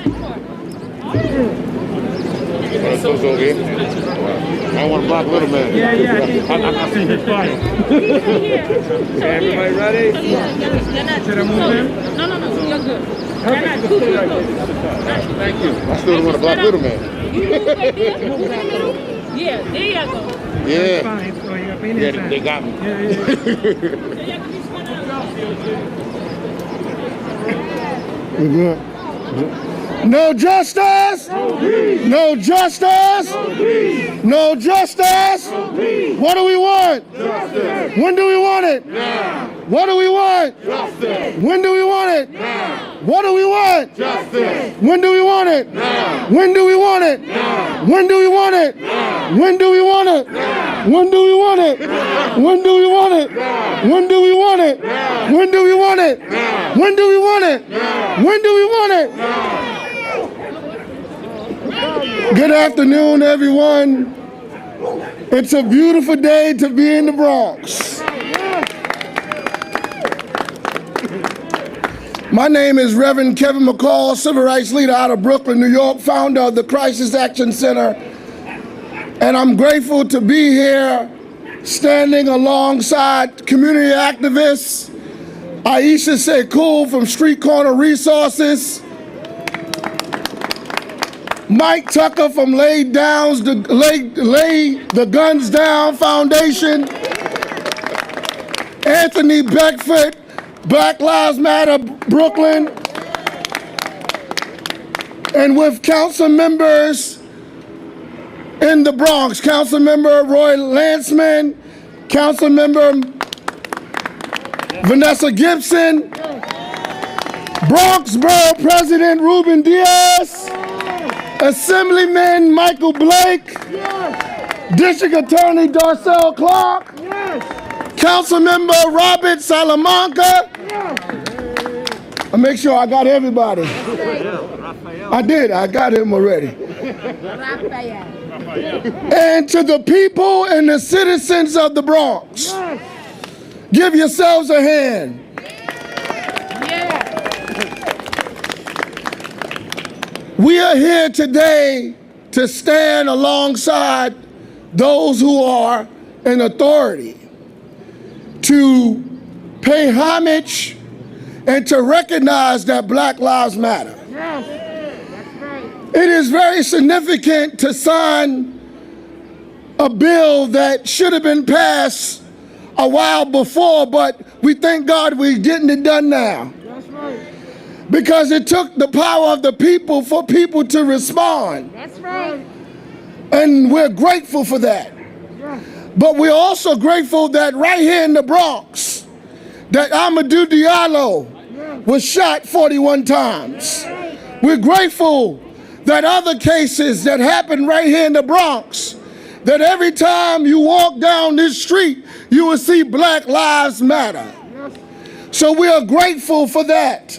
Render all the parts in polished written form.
I want to block Little Man. Yeah, I think it's fine. Everybody ready? Should I move in? No, you're good. Thank you. I still don't want to block Little Man. Yeah, there you go. Yeah. Fine. So you got me Yeah, they got me. No justice! No justice! No justice! What do we want? Justice. When do we want it? Now. What do we want? Justice. When do we want it? Now. What do we want? Justice. When do we want it? Now. When do we want it? Now. When do we want it? Now. When do we want it? Now. When do we want it? Now. When do we want it? Now. When do we want it? Now. When do we want it? Now. When do we want it? Now. When do we want it? Now. Good afternoon, everyone. It's a beautiful day to be in the Bronx. My name is Reverend Kevin McCall, civil rights leader out of Brooklyn, New York, founder of the Crisis Action Center. And I'm grateful to be here standing alongside community activists, Aisha Sekou from Street Corner Resources, Mike Tucker from Lay the Guns Down Foundation, Anthony Beckford, Black Lives Matter Brooklyn, and with council members in the Bronx, Council Member Roy Lantzman, Council Member Vanessa Gibson, Bronx Borough President Ruben Diaz, Assemblyman Michael Blake, District Attorney Darcel Clark, Council Member Robert Salamanca. I'll make sure I got everybody. I did, I got him already. And to the people and the citizens of the Bronx, give yourselves a hand. We are here today to stand alongside those who are in authority, to pay homage and to recognize that Black Lives Matter. Yes, that's right. It is very significant to sign a bill that should have been passed a while before, but we thank God we're getting it done now. That's right. Because it took the power of the people for people to respond. That's right. And we're grateful for that. But we're also grateful that right here in the Bronx, that Amadou Diallo was shot 41 times. We're grateful that other cases that happened right here in the Bronx, that every time you walk down this street, you will see Black Lives Matter. So we are grateful for that.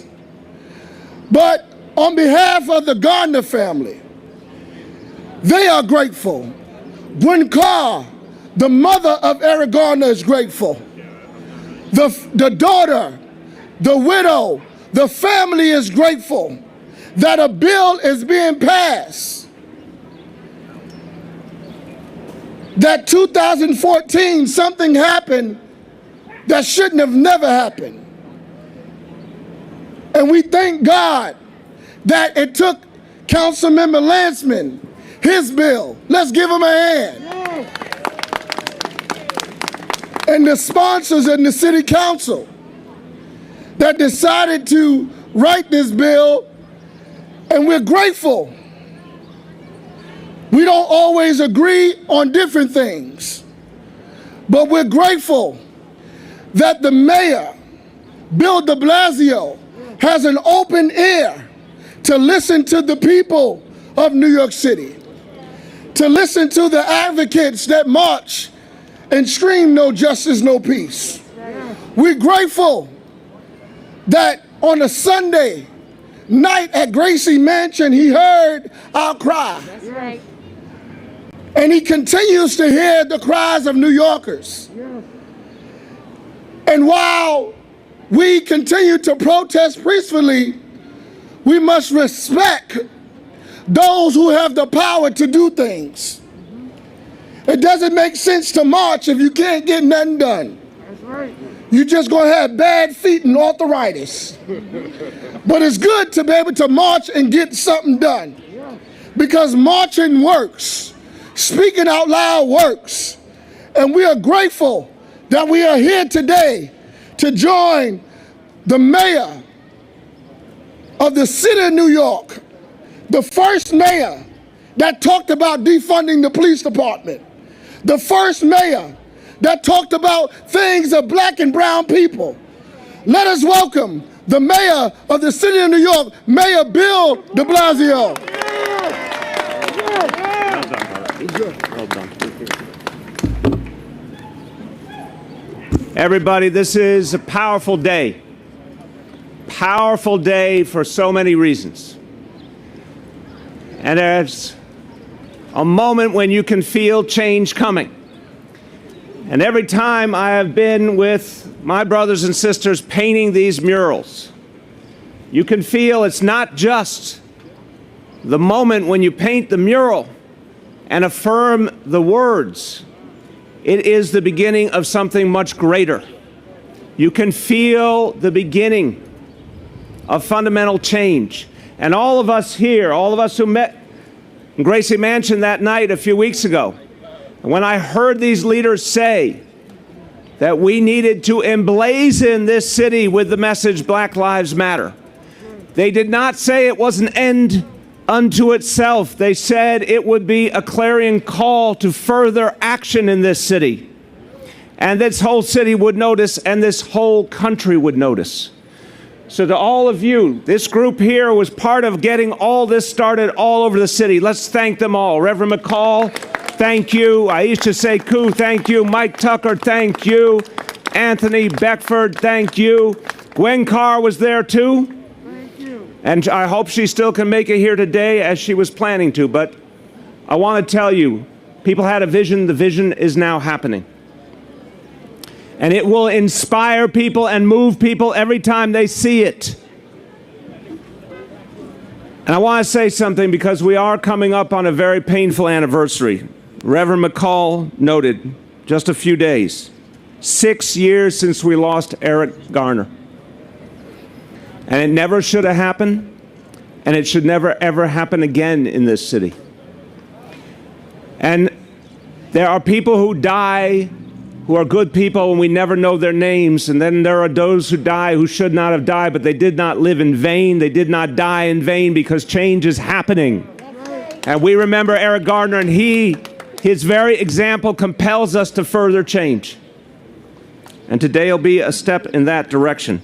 But on behalf of the Gardner family, they are grateful. Gwen Carr, the mother of Eric Garner, is grateful. The daughter, the widow, the family is grateful that a bill is being passed. That 2014, something happened that shouldn't have never happened. And we thank God that it took Councilman Lantzman, his bill. Let's give him a hand. And the sponsors in the city council that decided to write this bill, and we're grateful. We don't always agree on different things, but we're grateful that the mayor, Bill de Blasio, has an open ear to listen to the people of New York City, to listen to the advocates that march and scream no justice, no peace. We're grateful that on a Sunday night at Gracie Mansion, he heard our cry. That's right. And he continues to hear the cries of New Yorkers. And while we continue to protest peacefully, we must respect those who have the power to do things. It doesn't make sense to march if you can't get nothing done. That's right. You're just going to have bad feet and arthritis. But it's good to be able to march and get something done. Because marching works. Speaking out loud works. And we are grateful that we are here today to join the mayor of the city of New York, the first mayor that talked about defunding the police department, the first mayor that talked about things of black and brown people. Let us welcome the mayor of the city of New York, Mayor Bill de Blasio. Well done. Everybody, this is a powerful day. Powerful day for so many reasons. And there's a moment when you can feel change coming. And every time I have been with my brothers and sisters painting these murals, you can feel it's not just the moment when you paint the mural and affirm the words. It is the beginning of something much greater. You can feel the beginning of fundamental change. And all of us here, all of us who met in Gracie Mansion that night a few weeks ago, when I heard these leaders say that we needed to emblazon this city with the message Black Lives Matter, they did not say it was an end unto itself. They said it would be a clarion call to further action in this city. And this whole city would notice, and this whole country would notice. So to all of you, this group here was part of getting all this started all over the city. Let's thank them all. Reverend McCall, thank you. Aisha Sekou, thank you. Mike Tucker, thank you. Anthony Beckford, thank you. Gwen Carr was there too. Thank you. And I hope she still can make it here today as she was planning to. But I want to tell you, people had a vision. The vision is now happening. And it will inspire people and move people every time they see it. And I want to say something because we are coming up on a very painful anniversary. Reverend McCall noted just a few days, 6 years since we lost Eric Garner. And it never should have happened, and it should never ever happen again in this city. And there are people who die who are good people and we never know their names, and then there are those who die who should not have died, but they did not live in vain. They did not die in vain because change is happening. And we remember Eric Garner, and his very example compels us to further change. And today will be a step in that direction.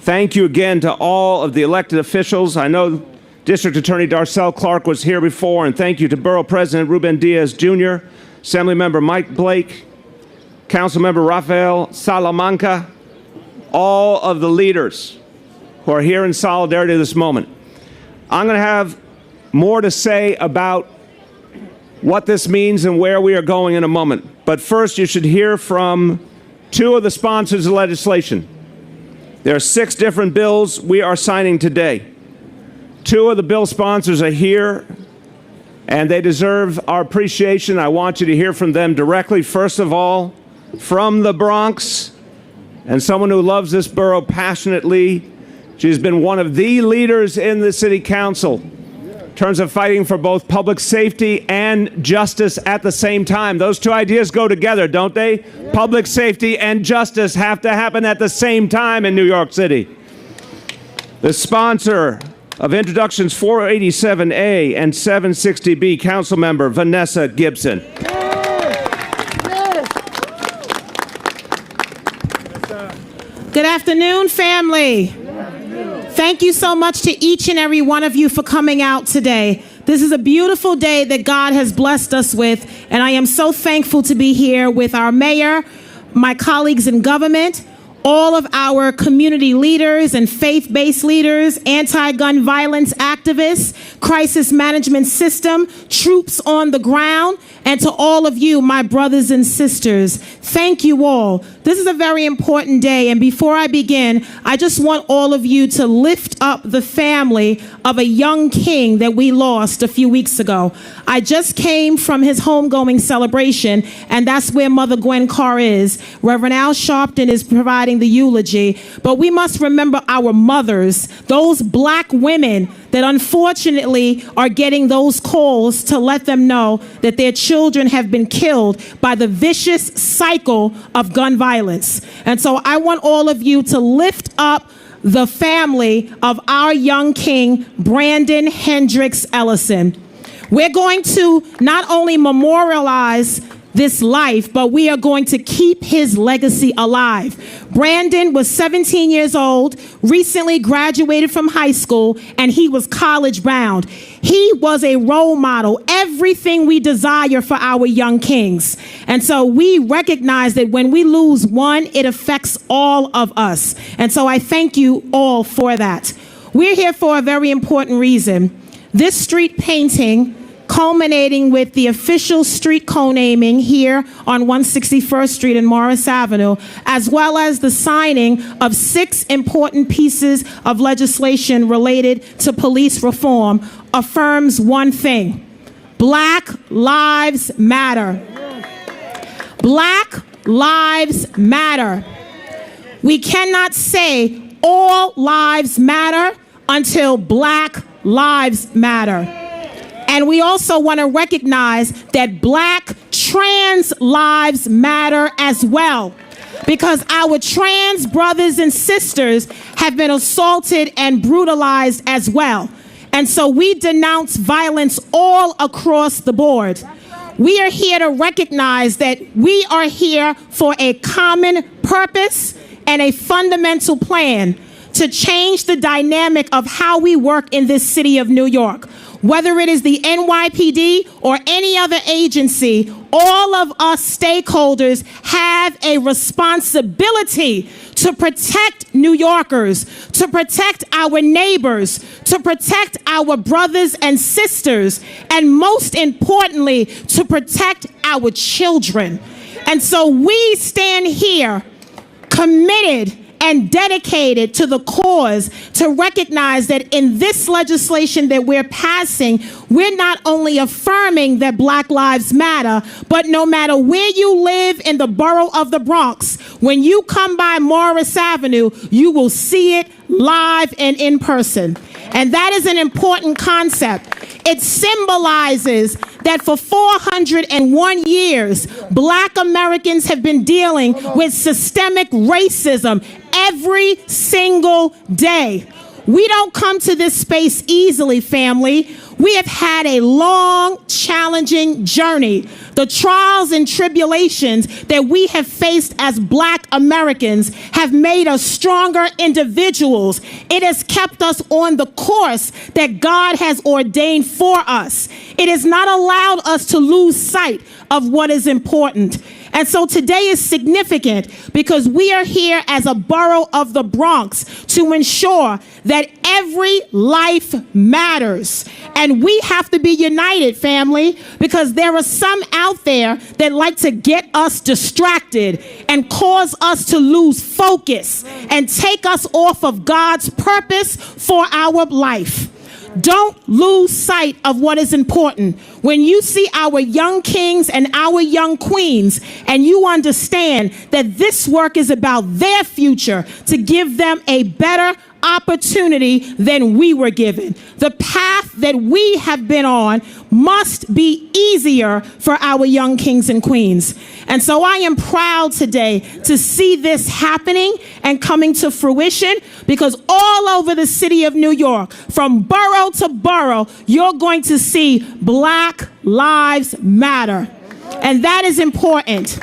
Thank you again to all of the elected officials. I know District Attorney Darcel Clark was here before, and thank you to Borough President Ruben Diaz Jr., Assemblymember Mike Blake, Councilmember Rafael Salamanca, all of the leaders who are here in solidarity this moment. I'm going to have more to say about what this means and where we are going in a moment. But first, you should hear from two of the sponsors of legislation. There are 6 different bills we are signing today. 2 of the bill sponsors are here, and they deserve our appreciation. I want you to hear from them directly. First of all, from the Bronx, and someone who loves this borough passionately. She's been one of the leaders in the city council in terms of fighting for both public safety and justice at the same time. Those two ideas go together, don't they? Public safety and justice have to happen at the same time in New York City. The sponsor of Introductions 487A and 760B, Councilmember Vanessa Gibson. Good afternoon, family. Thank you so much to each and every one of you for coming out today. This is a beautiful day that God has blessed us with, and I am so thankful to be here with our mayor, my colleagues in government, all of our community leaders and faith-based leaders, anti-gun violence activists, crisis management system, troops on the ground, and to all of you, my brothers and sisters. Thank you all. This is a very important day, and before I begin, I just want all of you to lift up the family of a young king that we lost a few weeks ago. I just came from his homegoing celebration, and that's where Mother Gwen Carr is. Reverend Al Sharpton is providing the eulogy, but we must remember our mothers, those black women that unfortunately are getting those calls to let them know that their children have been killed by the vicious cycle of gun violence. And so I want all of you to lift up the family of our young king, Brandon Hendricks Ellison. We're going to not only memorialize this life, but we are going to keep his legacy alive. Brandon was 17 years old, recently graduated from high school, and he was college bound. He was a role model, everything we desire for our young kings. And so we recognize that when we lose one, it affects all of us. And so I thank you all for that. We're here for a very important reason. This street painting, culminating with the official street co-naming here on 161st Street and Morris Avenue, as well as the signing of 6 important pieces of legislation related to police reform, affirms one thing: Black Lives Matter. Black Lives Matter. We cannot say all lives matter until Black Lives Matter. And we also want to recognize that Black trans lives matter as well, because our trans brothers and sisters have been assaulted and brutalized as well. And so we denounce violence all across the board. We are here to recognize that we are here for a common purpose and a fundamental plan to change the dynamic of how we work in this city of New York. Whether it is the NYPD or any other agency, all of us stakeholders have a responsibility to protect New Yorkers, to protect our neighbors, to protect our brothers and sisters, and most importantly, to protect our children. And so we stand here committed and dedicated to the cause, to recognize that in this legislation that we're passing, we're not only affirming that Black Lives Matter, but no matter where you live in the borough of the Bronx, when you come by Morris Avenue, you will see it live and in person. And that is an important concept. It symbolizes that for 401 years, Black Americans have been dealing with systemic racism every single day. We don't come to this space easily, family. We have had a long, challenging journey. The trials and tribulations that we have faced as Black Americans have made us stronger individuals. It has kept us on the course that God has ordained for us. It has not allowed us to lose sight of what is important. And so today is significant because we are here as a borough of the Bronx to ensure that every life matters. And we have to be united, family, because there are some out there that like to get us distracted and cause us to lose focus and take us off of God's purpose for our life. Don't lose sight of what is important. When you see our young kings and our young queens, and you understand that this work is about their future, to give them a better opportunity than we were given. The path that we have been on must be easier for our young kings and queens. And so I am proud today to see this happening and coming to fruition, because all over the city of New York, from borough to borough, you're going to see Black Lives Matter. And that is important.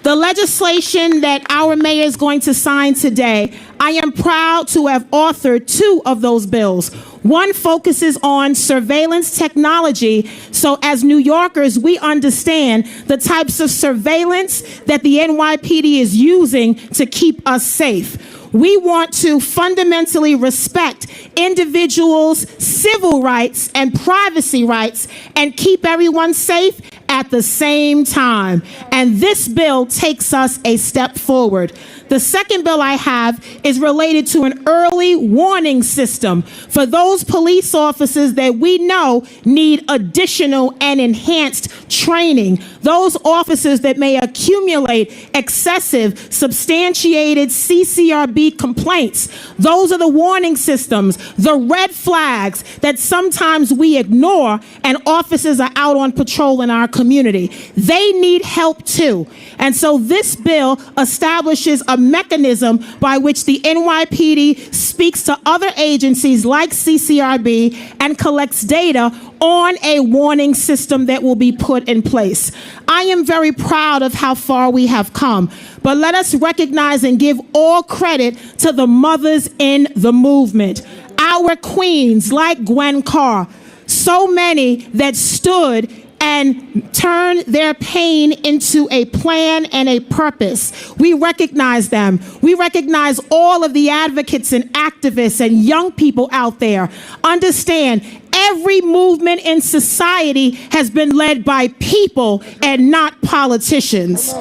The legislation that our mayor is going to sign today, I am proud to have authored 2 of those bills. One focuses on surveillance technology, so as New Yorkers, we understand the types of surveillance that the NYPD is using to keep us safe. We want to fundamentally respect individuals' civil rights and privacy rights and keep everyone safe at the same time. And this bill takes us a step forward. The second bill I have is related to an early warning system for those police officers that we know need additional and enhanced training. Those officers that may accumulate excessive, substantiated CCRB complaints. Those are the warning systems, the red flags that sometimes we ignore, and officers are out on patrol in our community. They need help too. And so this bill establishes a mechanism by which the NYPD speaks to other agencies like CCRB and collects data on a warning system that will be put in place. I am very proud of how far we have come, but let us recognize and give all credit to the mothers in the movement. Our queens like Gwen Carr, so many that stood and turn their pain into a plan and a purpose. We recognize them. We recognize all of the advocates and activists and young people out there. Understand, every movement in society has been led by people and not politicians.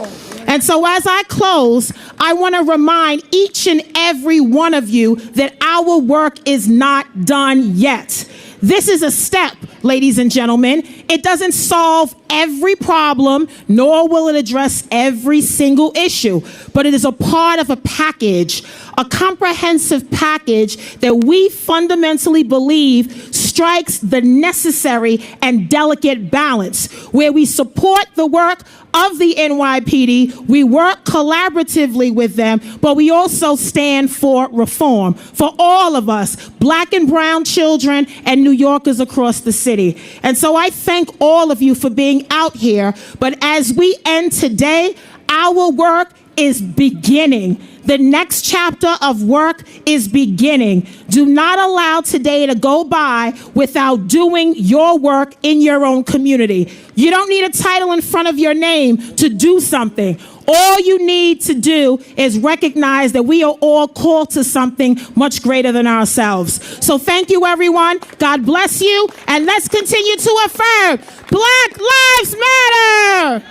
And so as I close, I want to remind each and every one of you that our work is not done yet. This is a step, ladies and gentlemen. It doesn't solve every problem, nor will it address every single issue, but it is a part of a package, a comprehensive package that we fundamentally believe strikes the necessary and delicate balance where we support the work of the NYPD, we work collaboratively with them, but we also stand for reform for all of us, Black and brown children and New Yorkers across the city. And so I thank all of you for being out here, but as we end today, our work is beginning. The next chapter of work is beginning. Do not allow today to go by without doing your work in your own community. You don't need a title in front of your name to do something. All you need to do is recognize that we are all called to something much greater than ourselves. So thank you, everyone. God bless you. And let's continue to affirm Black Lives Matter.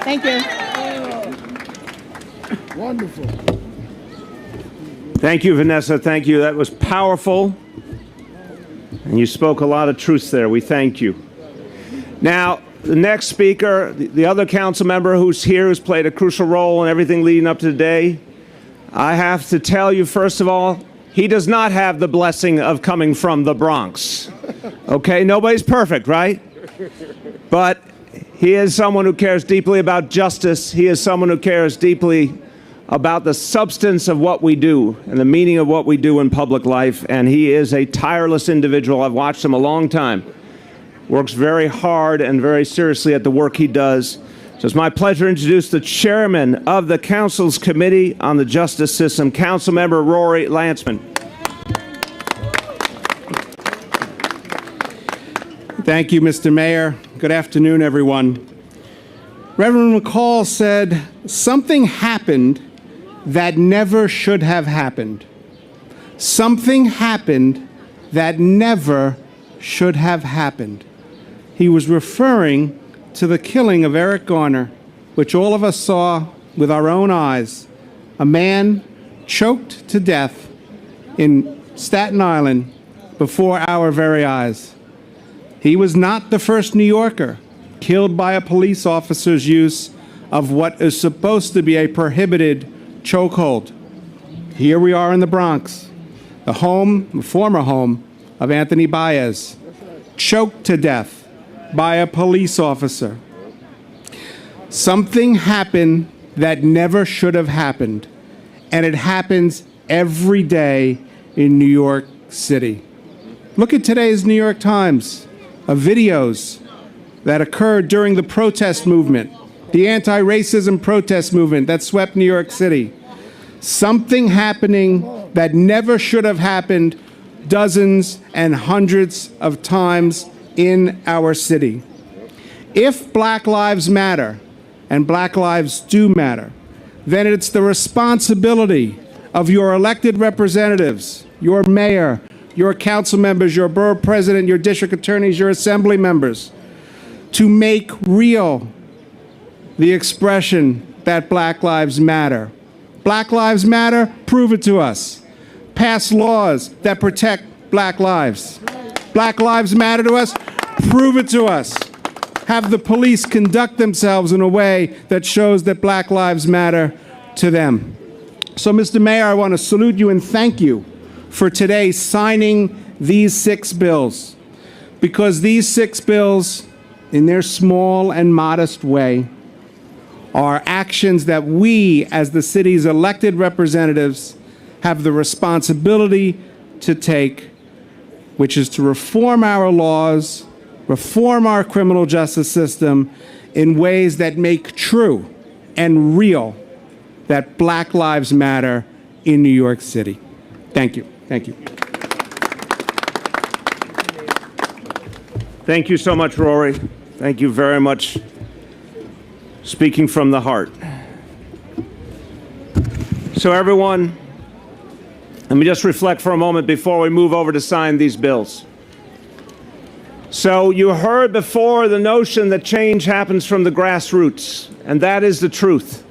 Thank you. Wonderful. Thank you, Vanessa. Thank you. That was powerful. And you spoke a lot of truths there. We thank you. Now, the next speaker, the other council member who's here, who's played a crucial role in everything leading up to today, I have to tell you, first of all, he does not have the blessing of coming from the Bronx. Okay? Nobody's perfect, right? But he is someone who cares deeply about justice. He is someone who cares deeply about the substance of what we do and the meaning of what we do in public life. And he is a tireless individual. I've watched him a long time. Works very hard and very seriously at the work he does. So it's my pleasure to introduce the chairman of the Council's Committee on the Justice System, Councilmember Rory Lantzman. Thank you, Mr. Mayor. Good afternoon, everyone. Reverend McCall said, something happened that never should have happened. Something happened that never should have happened. He was referring to the killing of Eric Garner, which all of us saw with our own eyes. A man choked to death in Staten Island before our very eyes. He was not the first New Yorker killed by a police officer's use of what is supposed to be a prohibited chokehold. Here we are in the Bronx, the former home of Anthony Baez, choked to death by a police officer. Something happened that never should have happened, and it happens every day in New York City. Look at today's New York Times of videos that occurred during the protest movement, the anti-racism protest movement that swept New York City. Something happening that never should have happened dozens and hundreds of times in our city. If Black Lives Matter, and Black lives do matter, then it's the responsibility of your elected representatives, your mayor, your council members, your borough president, your district attorneys, your assembly members, to make real the expression that Black Lives Matter. Black Lives Matter, prove it to us. Pass laws that protect Black lives. Black Lives Matter to us, prove it to us. Have the police conduct themselves in a way that shows that Black Lives Matter to them. So, Mr. Mayor, I want to salute you and thank you for today signing these 6 bills, because these 6 bills, in their small and modest way, are actions that we, as the city's elected representatives, have the responsibility to take, which is to reform our laws, reform our criminal justice system in ways that make true and real that Black Lives Matter in New York City. Thank you. Thank you. Thank you so much, Rory. Thank you very much. Speaking from the heart. So everyone, let me just reflect for a moment before we move over to sign these bills. So you heard before the notion that change happens from the grassroots, and that is the truth.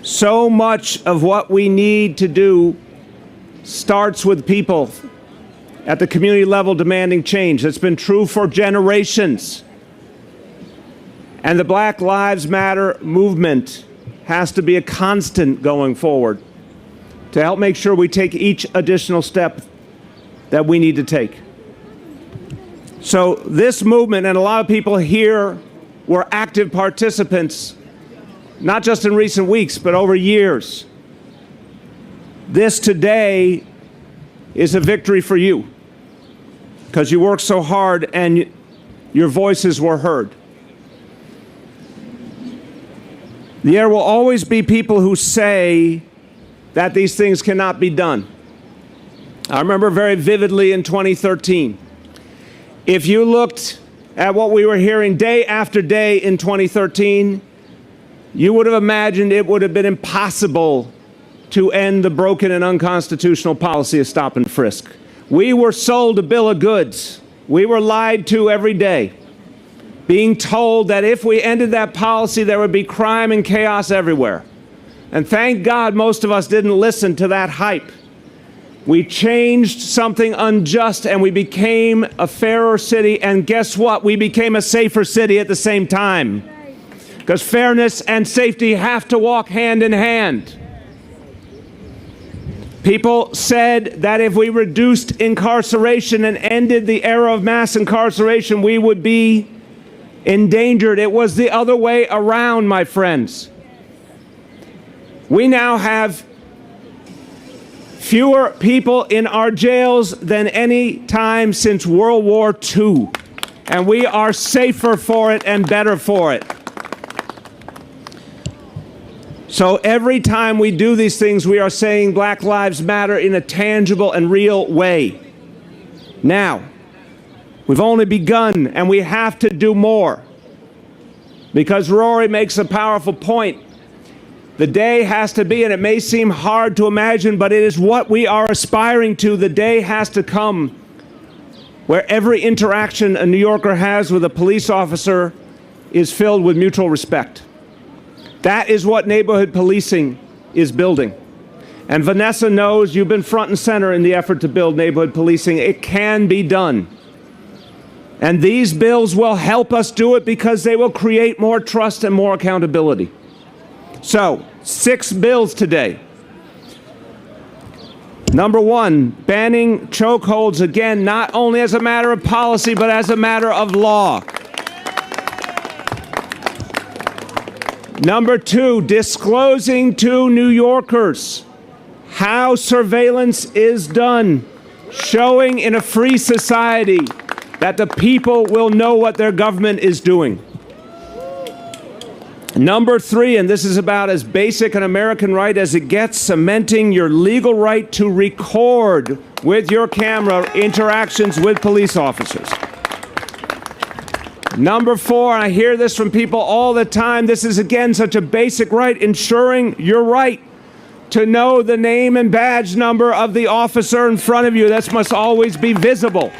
So much of what we need to do starts with people at the community level demanding change. That's been true for generations. And the Black Lives Matter movement has to be a constant going forward to help make sure we take each additional step that we need to take. So this movement, and a lot of people here were active participants, not just in recent weeks, but over years. This today is a victory for you because you worked so hard and your voices were heard. There will always be people who say that these things cannot be done. I remember very vividly in 2013, if you looked at what we were hearing day after day in 2013, you would have imagined it would have been impossible to end the broken and unconstitutional policy of stop and frisk. We were sold a bill of goods. We were lied to every day, being told that if we ended that policy, there would be crime and chaos everywhere. And thank God most of us didn't listen to that hype. We changed something unjust and we became a fairer city, and guess what? We became a safer city at the same time. Because fairness and safety have to walk hand in hand. People said that if we reduced incarceration and ended the era of mass incarceration, we would be endangered. It was the other way around, my friends. We now have fewer people in our jails than any time since World War II. And we are safer for it and better for it. So every time we do these things, we are saying Black Lives Matter in a tangible and real way. Now, we've only begun and we have to do more. Because Rory makes a powerful point. The day has to be, and it may seem hard to imagine, but it is what we are aspiring to. The day has to come where every interaction a New Yorker has with a police officer is filled with mutual respect. That is what neighborhood policing is building. And Vanessa knows you've been front and center in the effort to build neighborhood policing. It can be done. And these bills will help us do it because they will create more trust and more accountability. So, 6 bills today. Number 1, banning chokeholds again, not only as a matter of policy, but as a matter of law. Number 2, disclosing to New Yorkers how surveillance is done, showing in a free society that the people will know what their government is doing. Number 3, and this is about as basic an American right as it gets, cementing your legal right to record with your camera interactions with police officers. Number 4, and I hear this from people all the time, this is again such a basic right, ensuring your right to know the name and badge number of the officer in front of you. That must always be visible.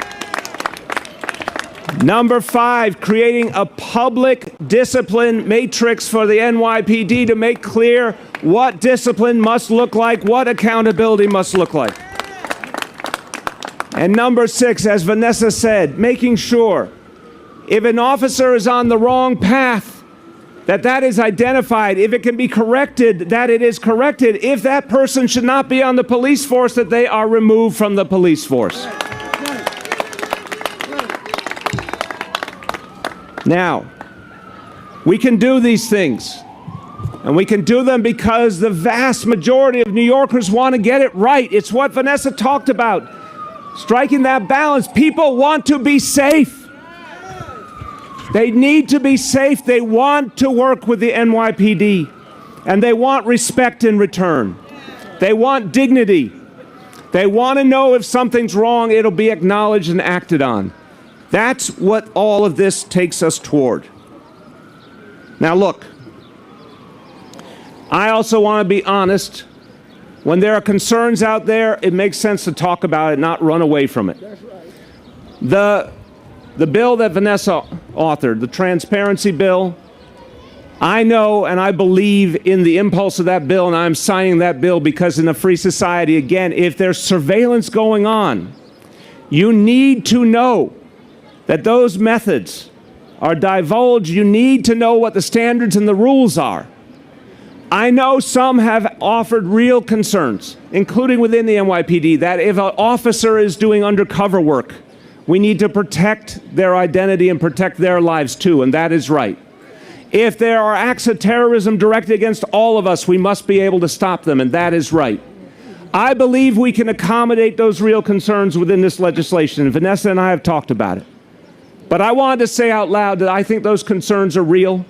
Number 5, creating a public discipline matrix for the NYPD to make clear what discipline must look like, what accountability must look like. And number 6, as Vanessa said, making sure if an officer is on the wrong path, that is identified. If it can be corrected, that it is corrected. If that person should not be on the police force, that they are removed from the police force. Now, we can do these things, and we can do them because the vast majority of New Yorkers want to get it right. It's what Vanessa talked about, striking that balance. People want to be safe. They need to be safe. They want to work with the NYPD, and they want respect in return. They want dignity. They want to know if something's wrong, it'll be acknowledged and acted on. That's what all of this takes us toward. Now look, I also want to be honest. When there are concerns out there, it makes sense to talk about it, not run away from it. The bill that Vanessa authored, the transparency bill, I know and I believe in the impulse of that bill, and I'm signing that bill because in a free society, again, if there's surveillance going on, you need to know that those methods are divulged. You need to know what the standards and the rules are. I know some have offered real concerns, including within the NYPD, that if an officer is doing undercover work, we need to protect their identity and protect their lives too, and that is right. If there are acts of terrorism directed against all of us, we must be able to stop them, and that is right. I believe we can accommodate those real concerns within this legislation, and Vanessa and I have talked about it. But I wanted to say out loud that I think those concerns are real,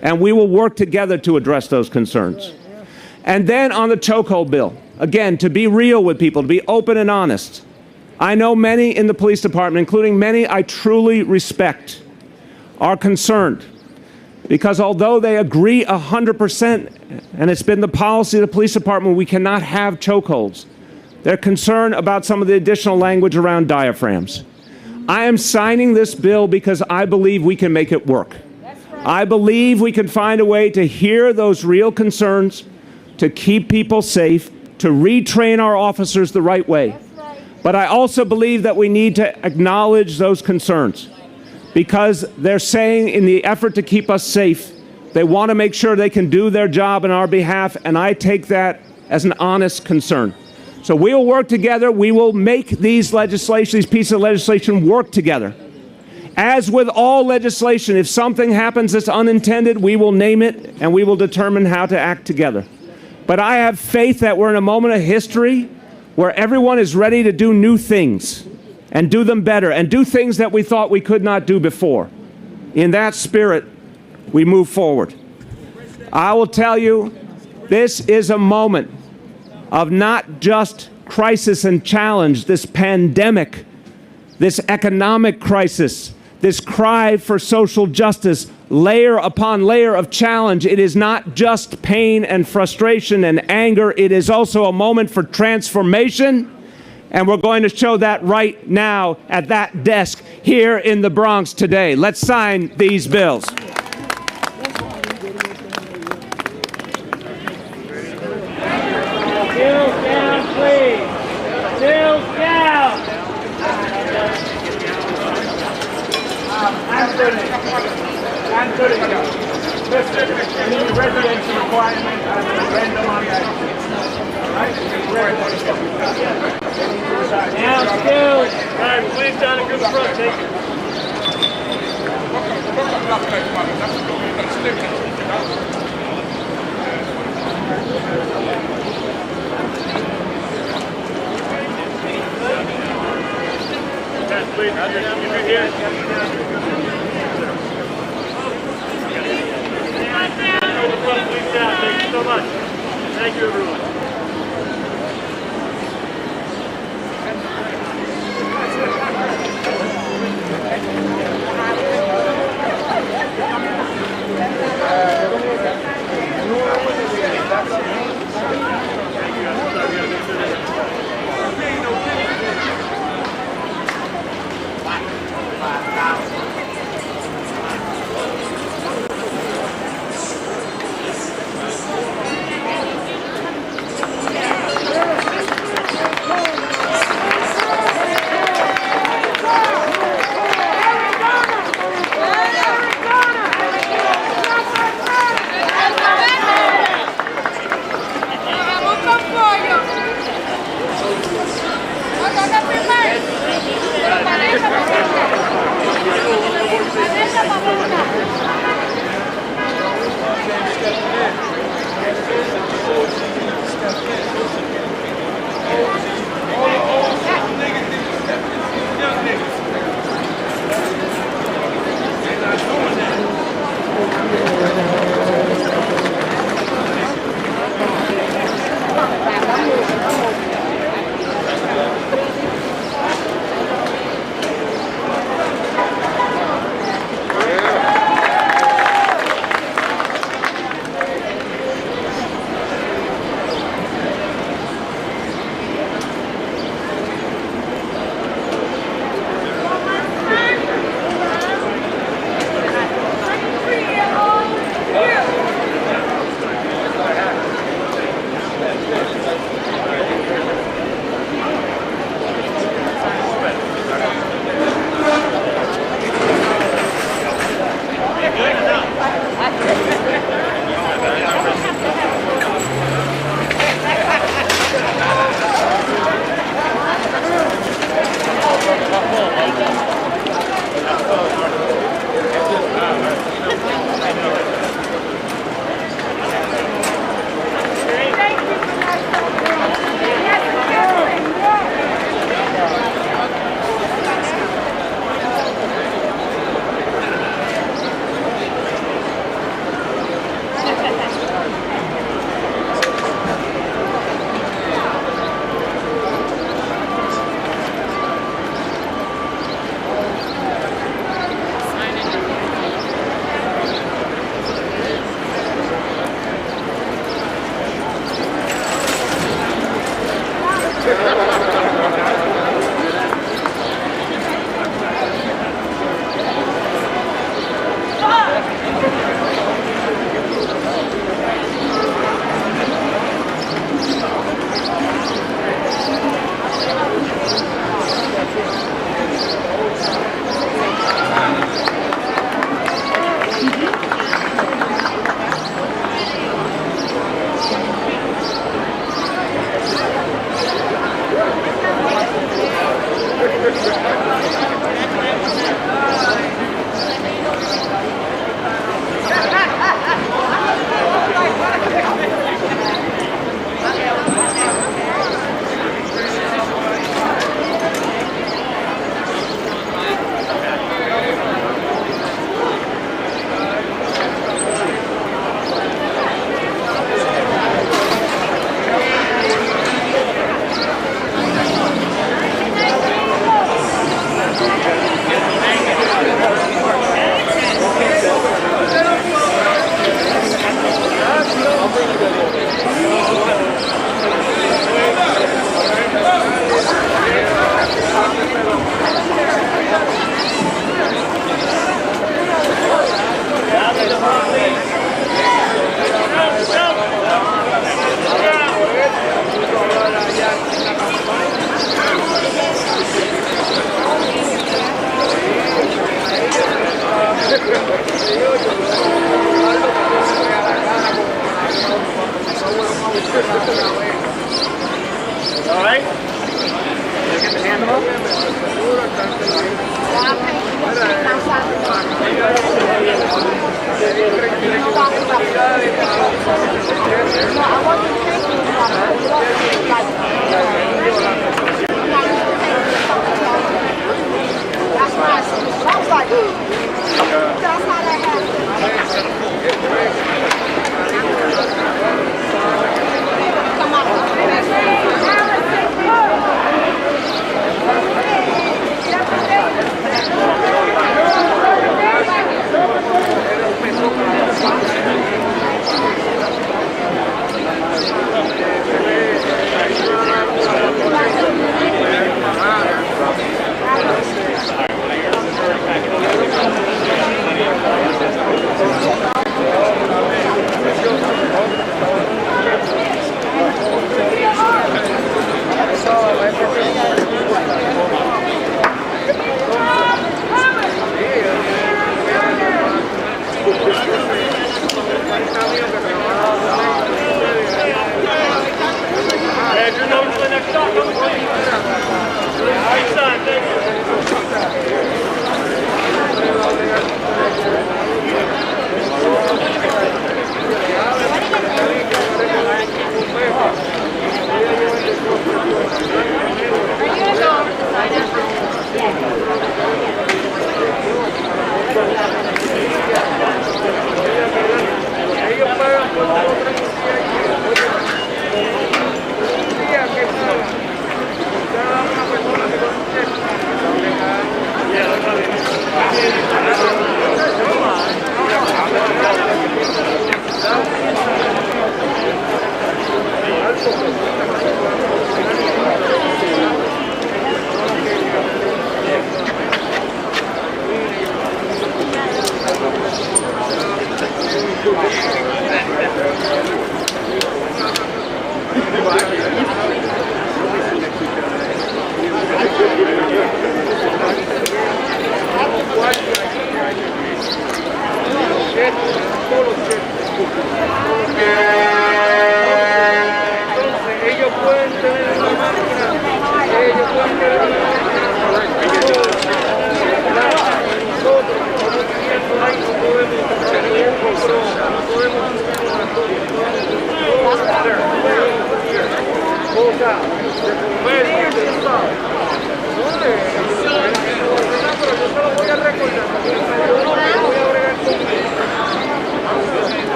and we will work together to address those concerns. And then on the chokehold bill, again, to be real with people, to be open and honest. I know many in the police department, including many I truly respect, are concerned because although they agree 100%, and it's been the policy of the police department, we cannot have chokeholds, they're concerned about some of the additional language around diaphragms. I am signing this bill because I believe we can make it work. I believe we can find a way to hear those real concerns, to keep people safe, to retrain our officers the right way. But I also believe that we need to acknowledge those concerns because they're saying in the effort to keep us safe, they want to make sure they can do their job on our behalf, and I take that as an honest concern. So we will work together. We will make these pieces of legislation work together. As with all legislation, if something happens that's unintended, we will name it and we will determine how to act together. But I have faith that we're in a moment of history where everyone is ready to do new things and do them better and do things that we thought we could not do before. In that spirit, we move forward. I will tell you, this is a moment of not just crisis and challenge, this pandemic, this economic crisis, this cry for social justice, layer upon layer of challenge. It is not just pain and frustration and anger. It is also a moment for transformation. And we're going to show that right now at that desk here in the Bronx today. Let's sign these bills. Sills down, please. Sills down. I'm good. Listen, we need residency requirement and random on that. Now, Sills. All right, please down a good front. Take please, you're here. Please down. Thank you so much. Thank you, everyone. No, I wasn't thinking about it.